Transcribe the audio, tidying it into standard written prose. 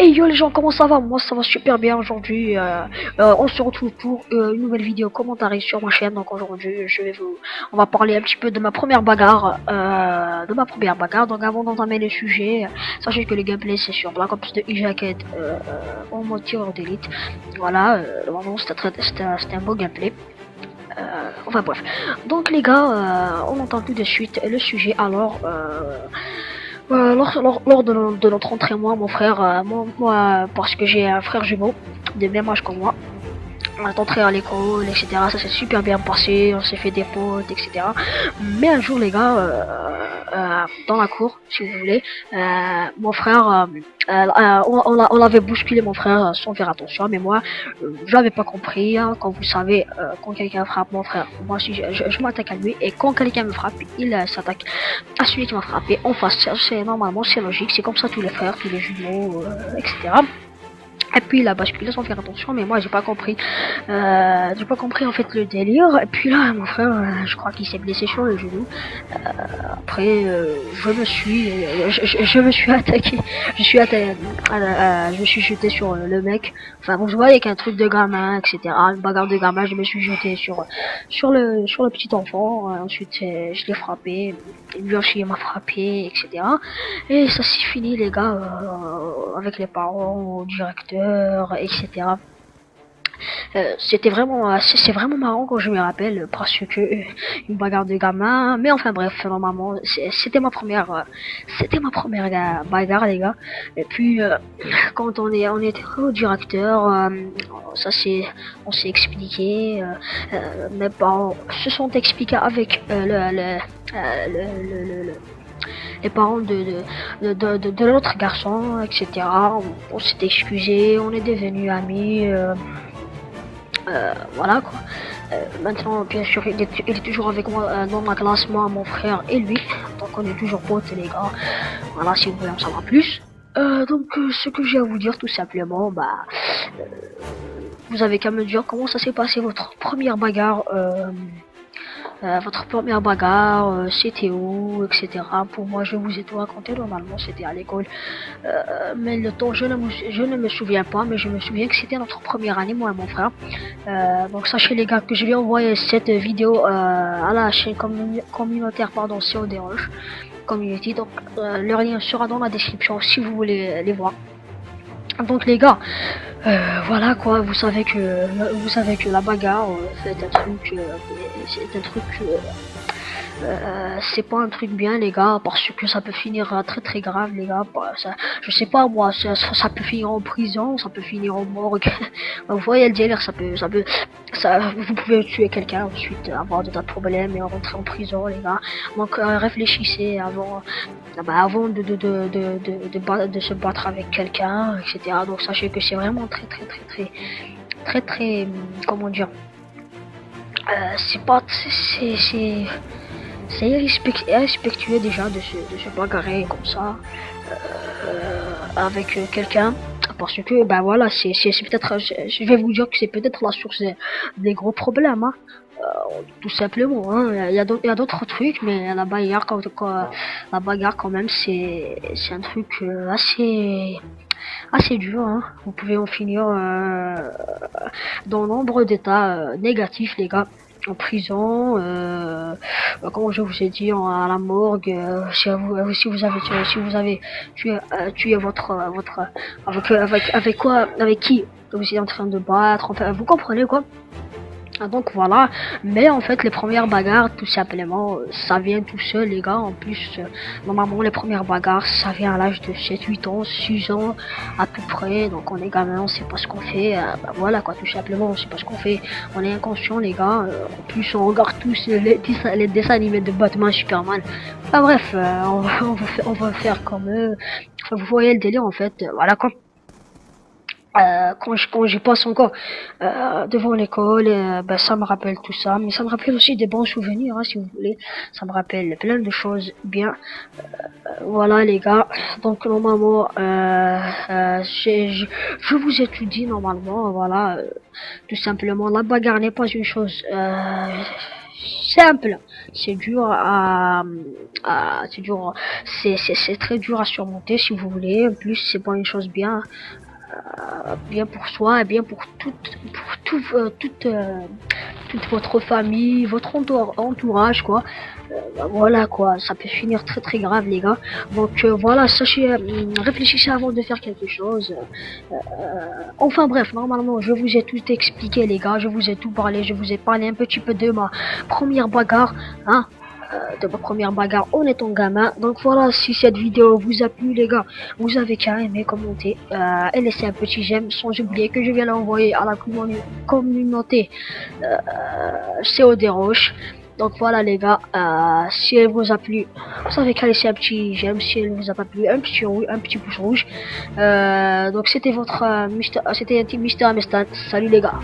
Hey yo les gens, comment ça va? Moi ça va super bien aujourd'hui. On se retrouve pour une nouvelle vidéo commentaire sur ma chaîne. Donc aujourd'hui, on va parler un petit peu de ma première bagarre, Donc avant d'entamer le sujet, sachez que le gameplay c'est sur Black Ops 2 E-Jacket en mode tireur d'élite. Voilà, vraiment c'était un beau gameplay. Enfin bref. Donc les gars, on entend tout de suite le sujet. Alors. Lors de notre entrée, mon frère, parce que j'ai un frère jumeau de même âge que moi, on est entré à l'école, etc. Ça s'est super bien passé, on s'est fait des potes, etc. Mais un jour, les gars, dans la cour, si vous voulez, mon frère, on l'avait bousculé, mon frère, sans faire attention. Mais moi, je l'avais pas compris. Hein, quand vous savez, quand quelqu'un frappe mon frère, moi aussi, je m'attaque à lui. Et quand quelqu'un me frappe, il s'attaque à celui qui m'a frappé en face. C'est normalement, c'est logique. C'est comme ça tous les frères, tous les jumeaux, etc. Et puis il a basculé sans faire attention, mais moi j'ai pas compris. J'ai pas compris en fait le délire. Et puis là, mon frère, je crois qu'il s'est blessé sur le genou. Après, je me suis attaqué. Je me suis jeté sur le mec. Enfin, vous voyez qu'un truc de gamin, etc. Une bagarre de gamin. Je me suis jeté sur le petit enfant. Ensuite, je l'ai frappé. Lui aussi il m'a frappé, etc. Et ça s'est fini, les gars, avec les parents, au directeur, etc. C'était vraiment, c'est vraiment marrant quand je me rappelle, parce que une bagarre de gamin. Mais enfin bref, normalement, c'était ma première, bagarre, les gars. Et puis quand on était au directeur, on s'est expliqué. Mes parents se sont expliqués avec les parents de l'autre garçon, etc. On s'est excusé, on est devenus amis. Voilà quoi. Maintenant, bien sûr, il est toujours avec moi dans ma classe, moi, mon frère et lui. Donc on est toujours potes, les gars. Voilà, si vous voulez en savoir plus. Ce que j'ai à vous dire tout simplement, vous avez qu'à me dire comment ça s'est passé votre première bagarre. C'était où, etc. Pour moi, je vous ai tout raconté. Normalement, c'était à l'école. Mais le temps, je ne me souviens pas, mais je me souviens que c'était notre première année, moi et mon frère. Donc, sachez les gars que je vais envoyer cette vidéo à la chaîne communautaire, pardon, CODH Community. Donc, le lien sera dans la description si vous voulez les voir. Donc les gars, voilà quoi, vous savez que la bagarre, c'est un truc, c'est pas un truc bien, les gars, parce que ça peut finir très très grave, les gars. Je sais pas moi, ça peut finir en prison, ça peut finir en morgue. Vous voyez le délire, vous pouvez tuer quelqu'un, ensuite avoir de tas de problèmes et rentrer en prison, les gars. Donc réfléchissez avant de se battre avec quelqu'un, etc. Donc sachez que c'est vraiment très, comment dire, c'est irrespectueux déjà de se bagarrer comme ça avec quelqu'un, parce que voilà, c'est peut-être, je vais vous dire que c'est peut-être la source des gros problèmes, hein. Tout simplement, hein. Il y a d'autres trucs, mais la bagarre quand même, c'est un truc assez dur, hein. Vous pouvez en finir dans nombre d'états négatifs, les gars. En prison, comme je vous ai dit, à la morgue, si vous avez tué avec qui vous êtes en train de battre, enfin, vous comprenez quoi. Donc voilà, mais en fait les premières bagarres tout simplement ça vient tout seul, les gars. En plus normalement les premières bagarres ça vient à l'âge de 7, 8 ans, 6 ans à peu près. Donc on est gamin, on sait pas ce qu'on fait, voilà quoi, tout simplement on sait pas ce qu'on fait, on est inconscient, les gars. En plus on regarde tous les dessins animés de Batman, Superman. Enfin bref, on va faire comme eux. Enfin, vous voyez le délire en fait, voilà quoi. Quand j'y passe encore devant l'école, ça me rappelle tout ça, mais ça me rappelle aussi des bons souvenirs, hein, si vous voulez. Ça me rappelle plein de choses bien. Voilà les gars, donc normalement, je vous ai tout dit normalement, voilà. Tout simplement, la bagarre n'est pas une chose simple. C'est dur c'est dur, c'est très dur à surmonter si vous voulez. En plus, c'est pas une chose bien pour soi et bien pour toute votre famille, votre entourage, quoi. Voilà, quoi, ça peut finir très très grave, les gars. Donc voilà, sachez, réfléchissez avant de faire quelque chose. Enfin bref, normalement, je vous ai tout expliqué, les gars. Je vous ai tout parlé. Je vous ai parlé un petit peu de ma première bagarre, hein. De ma première bagarre en étant gamin. Donc voilà, si cette vidéo vous a plu, les gars, vous avez qu'à aimer, commenter et laisser un petit j'aime, sans oublier que je viens l'envoyer à la communauté CO Roche. Donc voilà, les gars, si elle vous a plu, vous savez qu'à laisser un petit j'aime. Si elle vous a pas plu, un petit pouce rouge. Donc c'était votre c'était un petit Mister Amestan. Salut, les gars.